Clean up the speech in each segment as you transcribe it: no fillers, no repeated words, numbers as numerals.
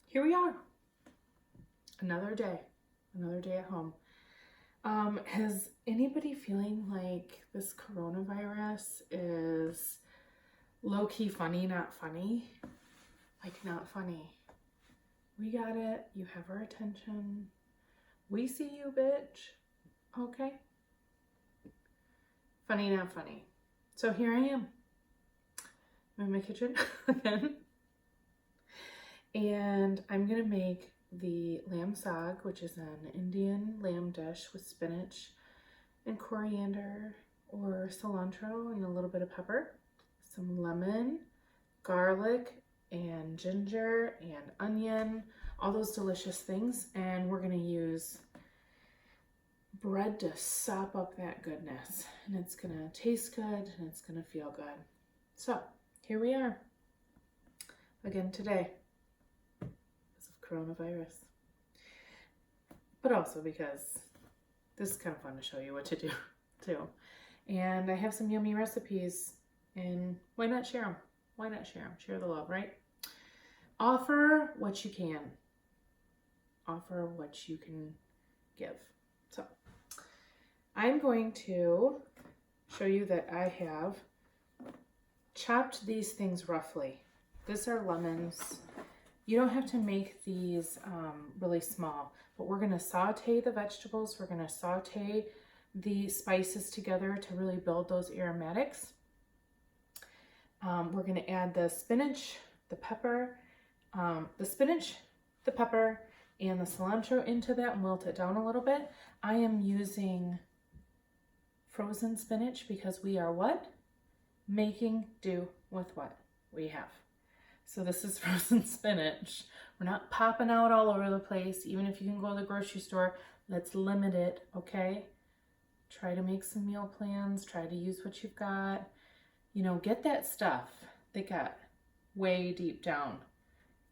here we are. Another day at home. Has anybody feeling like this coronavirus is low-key funny, not funny? Like, not funny. We got it. You have our attention. We see you, bitch. Okay? Funny, not funny. So here I am. I'm in my kitchen again. And I'm going to make the lamb saag, which is an Indian lamb dish with spinach and coriander or cilantro and a little bit of pepper, some lemon, garlic, and ginger and onion, all those delicious things. And we're going to use bread to sop up that goodness. And it's going to taste good and it's going to feel good. So here we are again today. Coronavirus, but also because this is kind of fun to show you what to do too. And I have some yummy recipes, and why not share them? Why not share them? Share the love, right? Offer what you can. Offer what you can give. So I'm going to show you that I have chopped these things roughly. These are lemons. You don't have to make these really small, but we're going to saute the vegetables. We're going to saute the spices together to really build those aromatics. We're going to add the spinach, the pepper, and the cilantro into that and wilt it down a little bit. I am using frozen spinach because we are what? Making do with what we have. So this is frozen spinach. We're not popping out all over the place. Even if you can go to the grocery store, let's limit it, okay? Try to make some meal plans. Try to use what you've got. You know, get that stuff that got way deep down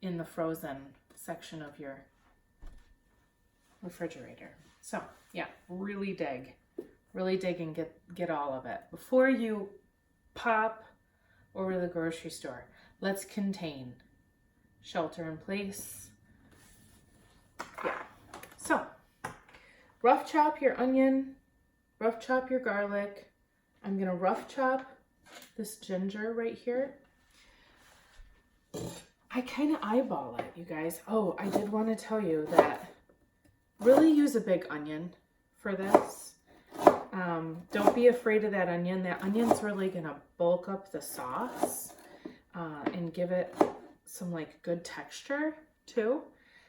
in the frozen section of your refrigerator. So, yeah, really dig and get all of it. Before you pop over to the grocery store, let's contain, shelter in place. Yeah. So, rough chop your onion, rough chop your garlic. I'm gonna rough chop this ginger right here. I kind of eyeball it, you guys. Oh, I did want to tell you that really use a big onion for this. Don't be afraid of that onion. That onion's really gonna bulk up the sauce. And give it some like good texture too.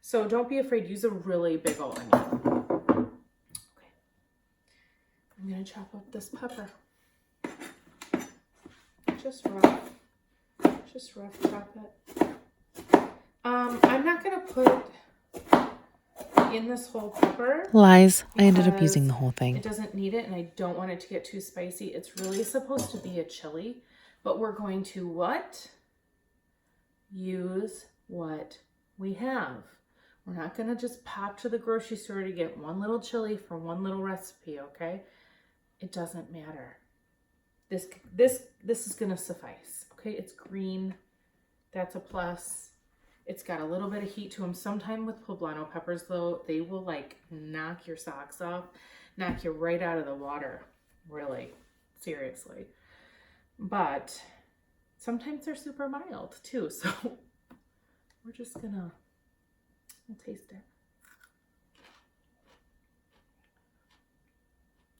So don't be afraid, use a really big old onion. Okay. I'm gonna chop up this pepper. Just rough chop it. I'm not gonna put in this whole pepper. Lies. I ended up using the whole thing. It doesn't need it and I don't want it to get too spicy. It's really supposed to be a chili. But we're going to what? Use what we have. We're not going to just pop to the grocery store to get one little chili for one little recipe, okay? It doesn't matter. This is going to suffice, okay? It's green. That's a plus. It's got a little bit of heat to them. Sometime with poblano peppers, though, they will like knock your socks off, knock you right out of the water. Really, seriously. But sometimes they're super mild too, so we'll taste it.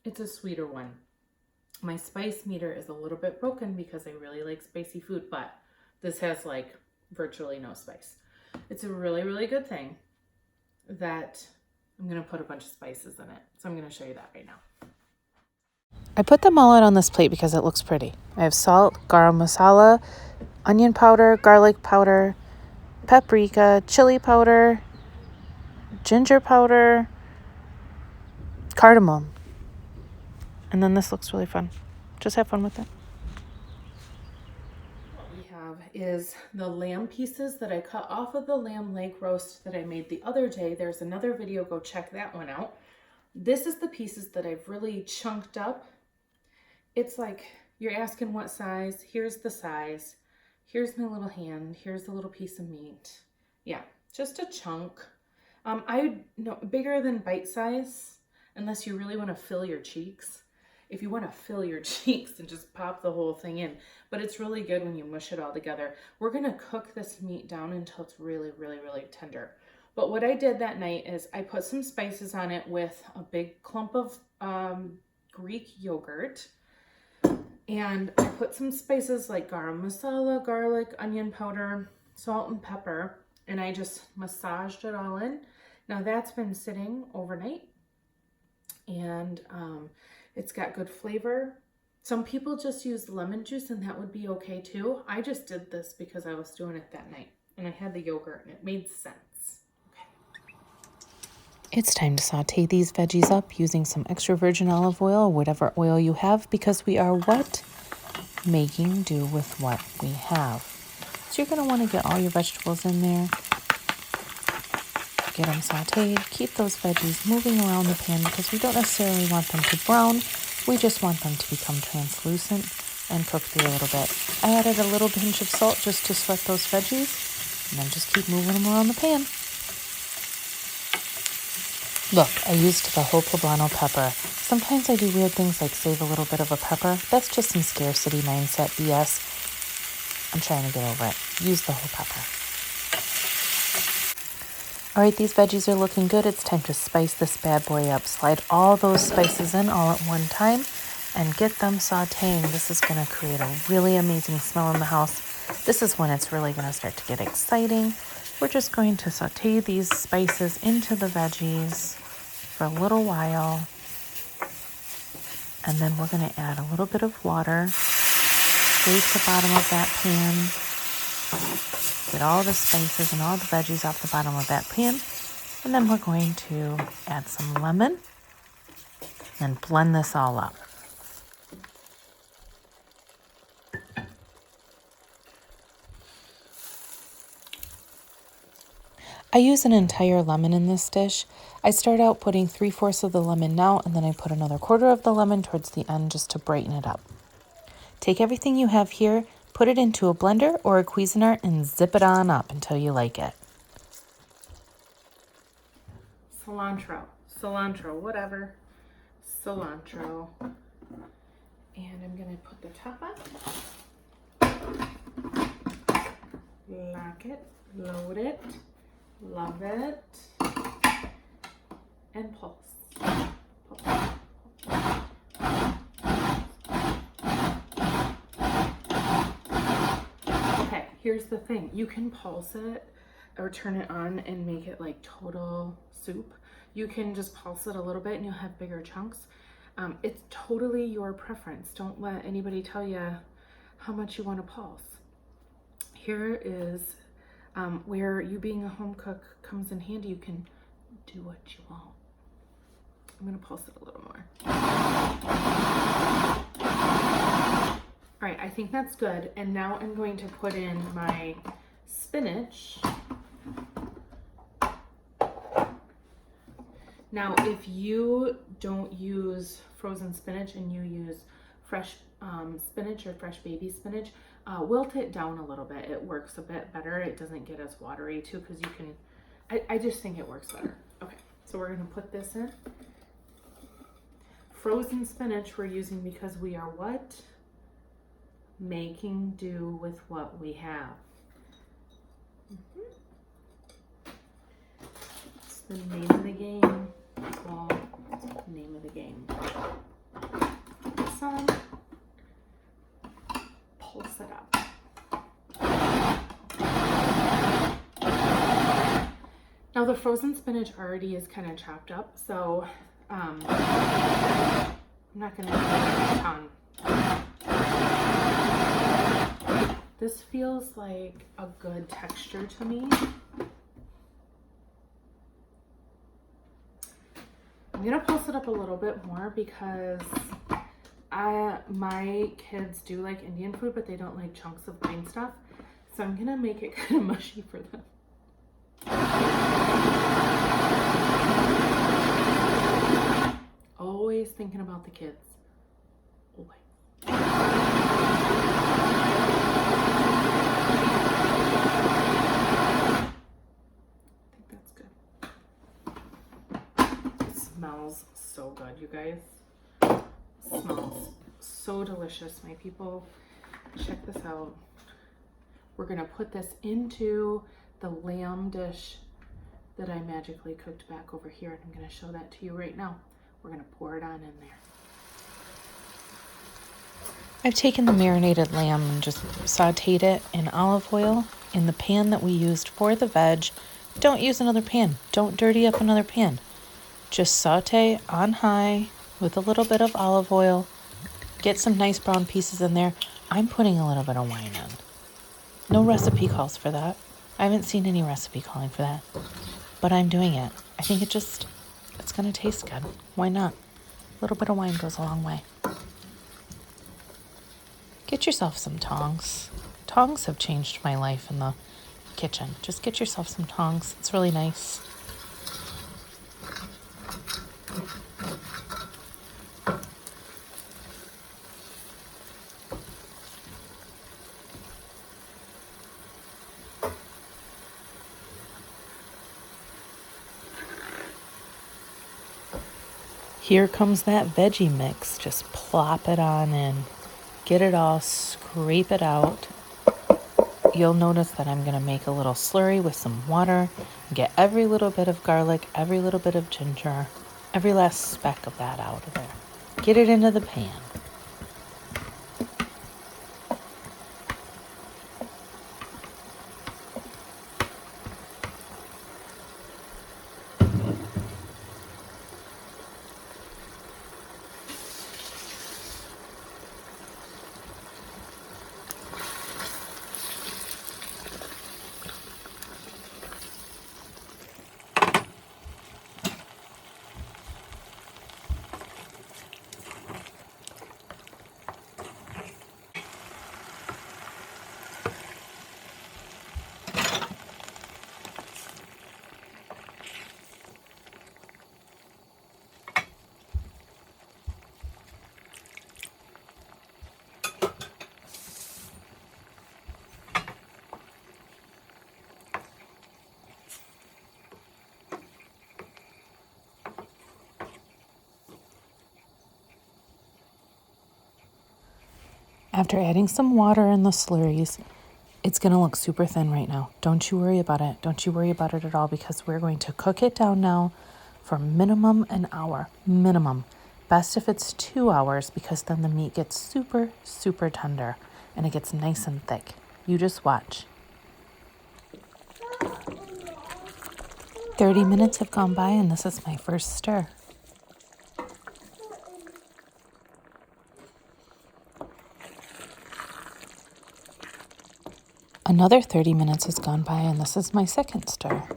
It's a sweeter one. My spice meter is a little bit broken because I really like spicy food, but this has like virtually no spice. It's a really, really good thing that I'm gonna put a bunch of spices in it. So I'm gonna show you that right now. I put them all out on this plate because it looks pretty. I have salt, garam masala, onion powder, garlic powder, paprika, chili powder, ginger powder, cardamom. And then this looks really fun. Just have fun with it. What we have is the lamb pieces that I cut off of the lamb leg roast that I made the other day. There's another video, go check that one out. This is the pieces that I've really chunked up. It's like, you're asking what size, here's the size, here's my little hand, here's the little piece of meat. Yeah, just a chunk. No, bigger than bite size, unless you really want to fill your cheeks. If you want to fill your cheeks, and just pop the whole thing in. But it's really good when you mush it all together. We're going to cook this meat down until it's really, really, really tender. But what I did that night is I put some spices on it with a big clump of Greek yogurt. And I put some spices like garam masala, garlic, onion powder, salt, and pepper. And I just massaged it all in. Now that's been sitting overnight. And it's got good flavor. Some people just use lemon juice, and that would be okay too. I just did this because I was doing it that night. And I had the yogurt, and it made sense. It's time to saute these veggies up using some extra virgin olive oil, whatever oil you have, because we are what? Making do with what we have. So you're going to want to get all your vegetables in there. Get them sauteed. Keep those veggies moving around the pan because we don't necessarily want them to brown. We just want them to become translucent and cook through a little bit. I added a little pinch of salt just to sweat those veggies, and then just keep moving them around the pan. Look, I used the whole poblano pepper. Sometimes I do weird things like save a little bit of a pepper. That's just some scarcity mindset BS. I'm trying to get over it. Use the whole pepper. All right, these veggies are looking good. It's time to spice this bad boy up. Slide all those spices in all at one time and get them sauteing. This is going to create a really amazing smell in the house. This is when it's really going to start to get exciting. We're just going to saute these spices into the veggies for a little while. And then we're going to add a little bit of water. Scrape the bottom of that pan. Get all the spices and all the veggies off the bottom of that pan. And then we're going to add some lemon and blend this all up. I use an entire lemon in this dish. I start out putting 3/4 of the lemon now, and then I put another 1/4 of the lemon towards the end just to brighten it up. Take everything you have here, put it into a blender or a Cuisinart, and zip it on up until you like it. Cilantro, whatever. Cilantro. And I'm gonna put the top on. Lock it, load it. Love it. And pulse. Okay, here's the thing. You can pulse it or turn it on and make it like total soup. You can just pulse it a little bit and you'll have bigger chunks. It's totally your preference. Don't let anybody tell you how much you want to pulse. Here is where you being a home cook comes in handy. You can do what you want. I'm gonna pulse it a little more. All right, I think that's good. And now I'm going to put in my spinach. Now, if you don't use frozen spinach and you use fresh spinach or fresh baby spinach, wilt it down a little bit. It works a bit better. It doesn't get as watery too, because you can, I just think it works better. Okay, so we're gonna put this in. Frozen spinach we're using because we are what? Making do with what we have. It's the name of the game. Well, name of the game. Some. Pulse it up. Now the frozen spinach already is kind of chopped up, so I'm not going to do a ton. This feels like a good texture to me. I'm going to pulse it up a little bit more because my kids do like Indian food, but they don't like chunks of green stuff. So I'm going to make it kind of mushy for them. Always thinking about the kids. Always. so good, you guys. Smells so delicious, my people. Check this out. We're gonna put this into the lamb dish that I magically cooked back over here, and I'm gonna show that to you right now. We're gonna pour it on in there. I've taken the marinated lamb and just sauteed it in olive oil in the pan that we used for the veg. Don't use another pan. Don't dirty up another pan. Just saute on high with a little bit of olive oil. Get some nice brown pieces in there. I'm putting a little bit of wine in. No recipe calls for that. I haven't seen any recipe calling for that. But I'm doing it. I think it's going to taste good. Why not? A little bit of wine goes a long way. Get yourself some tongs. Tongs have changed my life in the kitchen. Just get yourself some tongs. It's really nice. Here comes that veggie mix. Just plop it on in. Get it all, scrape it out. You'll notice that I'm going to make a little slurry with some water. Get every little bit of garlic, every little bit of ginger, every last speck of that out of there. Get it into the pan. After adding some water in the slurries, it's going to look super thin right now. Don't you worry about it. Don't you worry about it at all, because we're going to cook it down now for minimum an hour. Minimum. Best if it's 2 hours, because then the meat gets super, super tender and it gets nice and thick. You just watch. 30 minutes have gone by and this is my first stir. Another 30 minutes has gone by and this is my second stir.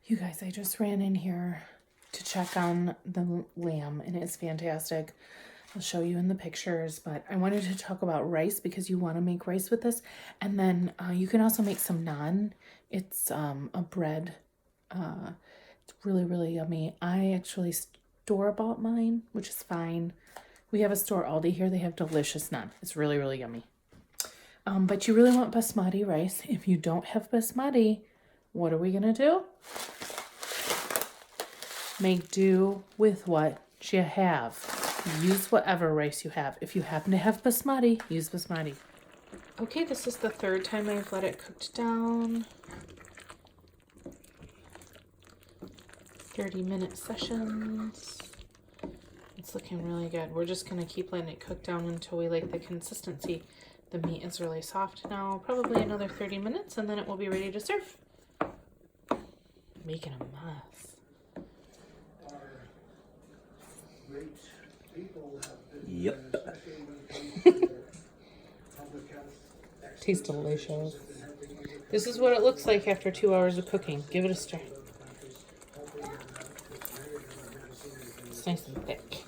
You guys, I just ran in here to check on the lamb and it's fantastic. I'll show you in the pictures, but I wanted to talk about rice because you want to make rice with this. And then you can also make some naan. It's a bread. It's really, really yummy. I actually store-bought mine, which is fine. We have a store Aldi here. They have delicious naan. It's really, really yummy. But you really want basmati rice. If you don't have basmati, what are we going to do? Make do with what you have. Use whatever rice you have. If you happen to have basmati, use basmati. Okay, this is the third time I've let it cook down. 30-minute sessions. It's looking really good. We're just going to keep letting it cook down until we like the consistency. The meat is really soft now. Probably another 30 minutes and then it will be ready to serve. Making a mess. Yep. Tastes delicious. This is what it looks like after 2 hours of cooking. Give it a stir. It's nice and thick.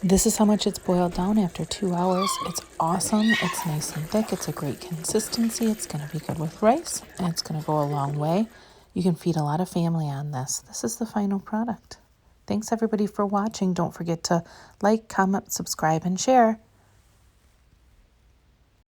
This is how much it's boiled down after 2 hours. It's awesome. It's nice and thick. It's a great consistency. It's going to be good with rice, and it's going to go a long way. You can feed a lot of family on this. This is the final product. Thanks, everybody, for watching. Don't forget to like, comment, subscribe, and share.